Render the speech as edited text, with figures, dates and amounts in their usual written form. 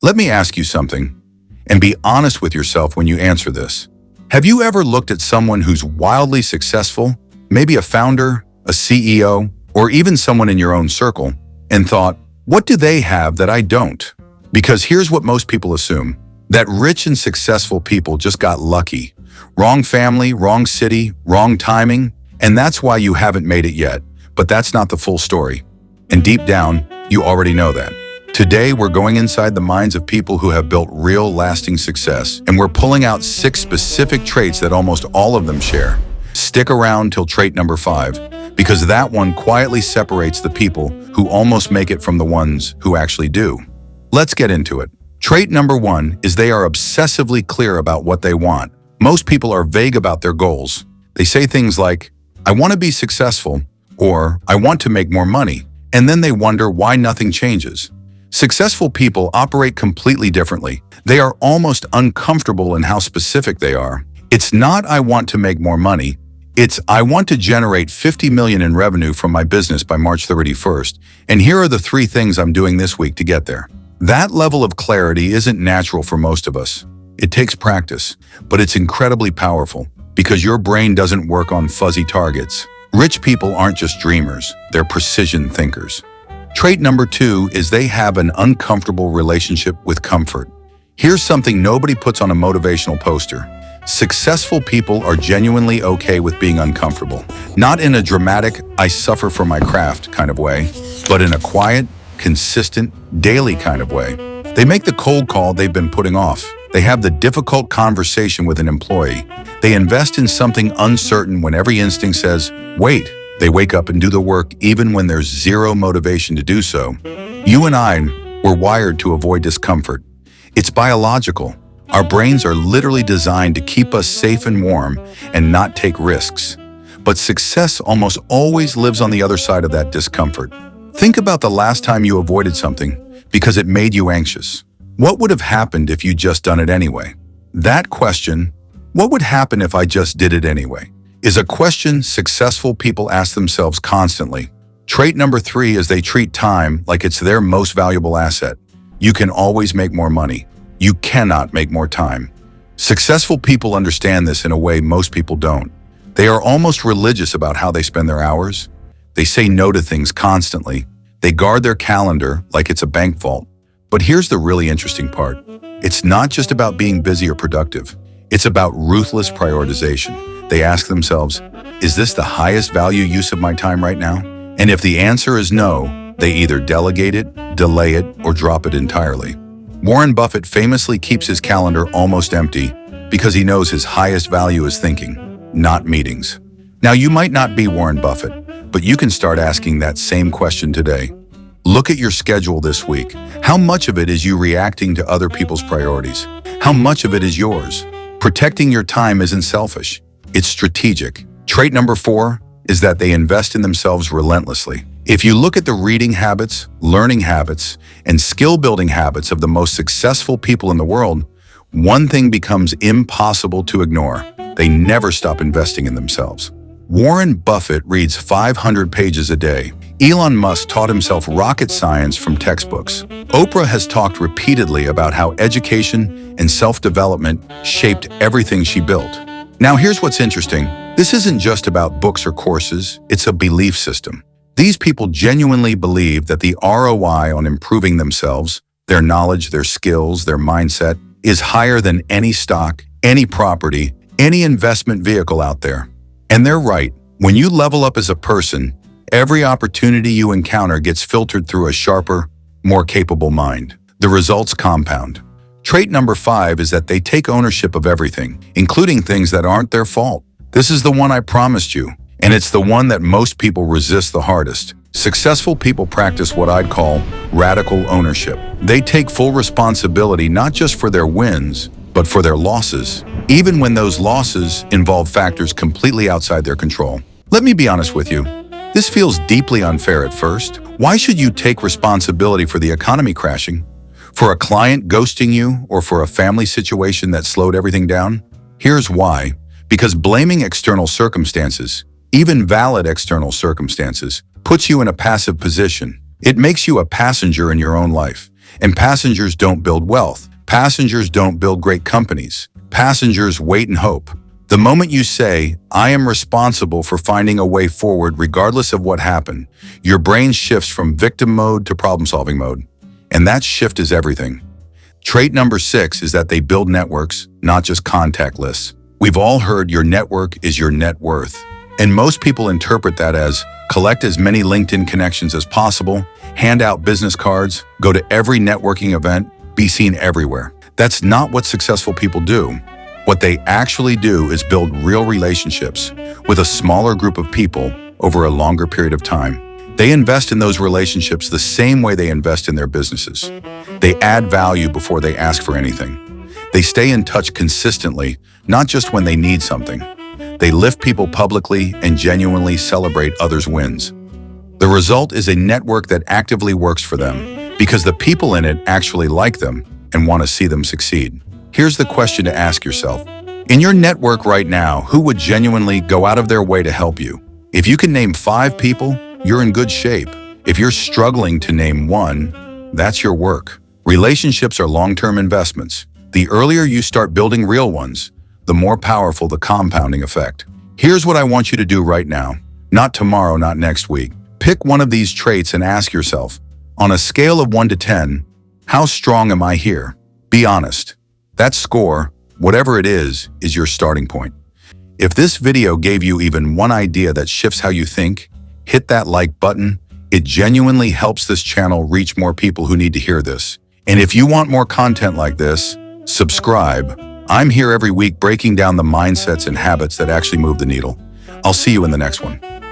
Let me ask you something, and be honest with yourself when you answer this. Have you ever looked at someone who's wildly successful, maybe a founder, a CEO, or even someone in your own circle, and thought, what do they have that I don't? Because here's what most people assume, that rich and successful people just got lucky. Wrong family, wrong city, wrong timing, and that's why you haven't made it yet. But that's not the full story. And deep down, you already know that. Today, we're going inside the minds of people who have built real, lasting success, and we're pulling out 6 specific traits that almost all of them share. Stick around till trait number 5, because that one quietly separates the people who almost make it from the ones who actually do. Let's get into it. Trait number 1 is they are obsessively clear about what they want. Most people are vague about their goals. They say things like, I want to be successful, or I want to make more money, and then they wonder why nothing changes. Successful people operate completely differently. They are almost uncomfortable in how specific they are. It's not I want to make more money, it's I want to generate 50 million in revenue from my business by March 31st, and here are the 3 things I'm doing this week to get there. That level of clarity isn't natural for most of us. It takes practice, but it's incredibly powerful because your brain doesn't work on fuzzy targets. Rich people aren't just dreamers, they're precision thinkers. Trait number 2 is they have an uncomfortable relationship with comfort. Here's something nobody puts on a motivational poster. Successful people are genuinely okay with being uncomfortable. Not in a dramatic, I suffer for my craft kind of way, but in a quiet, consistent, daily kind of way. They make the cold call they've been putting off. They have the difficult conversation with an employee. They invest in something uncertain when every instinct says, wait. They wake up and do the work even when there's zero motivation to do so. You and I were wired to avoid discomfort. It's biological. Our brains are literally designed to keep us safe and warm and not take risks. But success almost always lives on the other side of that discomfort. Think about the last time you avoided something because it made you anxious. What would have happened if you just done it anyway? That question, what would happen if I just did it anyway, is a question successful people ask themselves constantly. Trait number 3 is they treat time like it's their most valuable asset. You can always make more money. You cannot make more time. Successful people understand this in a way most people don't. They are almost religious about how they spend their hours. They say no to things constantly. They guard their calendar like it's a bank vault. But here's the really interesting part. It's not just about being busy or productive. It's about ruthless prioritization. They ask themselves, is this the highest value use of my time right now? And if the answer is no, they either delegate it, delay it, or drop it entirely. Warren Buffett famously keeps his calendar almost empty because he knows his highest value is thinking, not meetings. Now, you might not be Warren Buffett, but you can start asking that same question today. Look at your schedule this week. How much of it is you reacting to other people's priorities? How much of it is yours? Protecting your time isn't selfish. It's strategic. Trait number 4 is that they invest in themselves relentlessly. If you look at the reading habits, learning habits, and skill-building habits of the most successful people in the world, one thing becomes impossible to ignore. They never stop investing in themselves. Warren Buffett reads 500 pages a day. Elon Musk taught himself rocket science from textbooks. Oprah has talked repeatedly about how education and self-development shaped everything she built. Now, here's what's interesting. This isn't just about books or courses, it's a belief system. These people genuinely believe that the ROI on improving themselves, their knowledge, their skills, their mindset, is higher than any stock, any property, any investment vehicle out there. And they're right. When you level up as a person, every opportunity you encounter gets filtered through a sharper, more capable mind. The results compound. Trait number 5 is that they take ownership of everything, including things that aren't their fault. This is the one I promised you, and it's the one that most people resist the hardest. Successful people practice what I'd call radical ownership. They take full responsibility not just for their wins, but for their losses, even when those losses involve factors completely outside their control. Let me be honest with you. This feels deeply unfair at first. Why should you take responsibility for the economy crashing? For a client ghosting you, or for a family situation that slowed everything down? Here's why. Because blaming external circumstances, even valid external circumstances, puts you in a passive position. It makes you a passenger in your own life. And passengers don't build wealth. Passengers don't build great companies. Passengers wait and hope. The moment you say, I am responsible for finding a way forward regardless of what happened, your brain shifts from victim mode to problem-solving mode. And that shift is everything. Trait number 6 is that they build networks, not just contact lists. We've all heard your network is your net worth. And most people interpret that as collect as many LinkedIn connections as possible, hand out business cards, go to every networking event, be seen everywhere. That's not what successful people do. What they actually do is build real relationships with a smaller group of people over a longer period of time. They invest in those relationships the same way they invest in their businesses. They add value before they ask for anything. They stay in touch consistently, not just when they need something. They lift people publicly and genuinely celebrate others' wins. The result is a network that actively works for them because the people in it actually like them and want to see them succeed. Here's the question to ask yourself. In your network right now, who would genuinely go out of their way to help you? If you can name 5 people, you're in good shape. If you're struggling to name 1, that's your work. Relationships are long-term investments. The earlier you start building real ones, the more powerful the compounding effect. Here's what I want you to do right now. Not tomorrow, not next week. Pick one of these traits and ask yourself, on a scale of 1 to 10, how strong am I here? Be honest. That score, whatever it is your starting point. If this video gave you even one idea that shifts how you think, hit that like button. It genuinely helps this channel reach more people who need to hear this. And if you want more content like this, subscribe. I'm here every week breaking down the mindsets and habits that actually move the needle. I'll see you in the next one.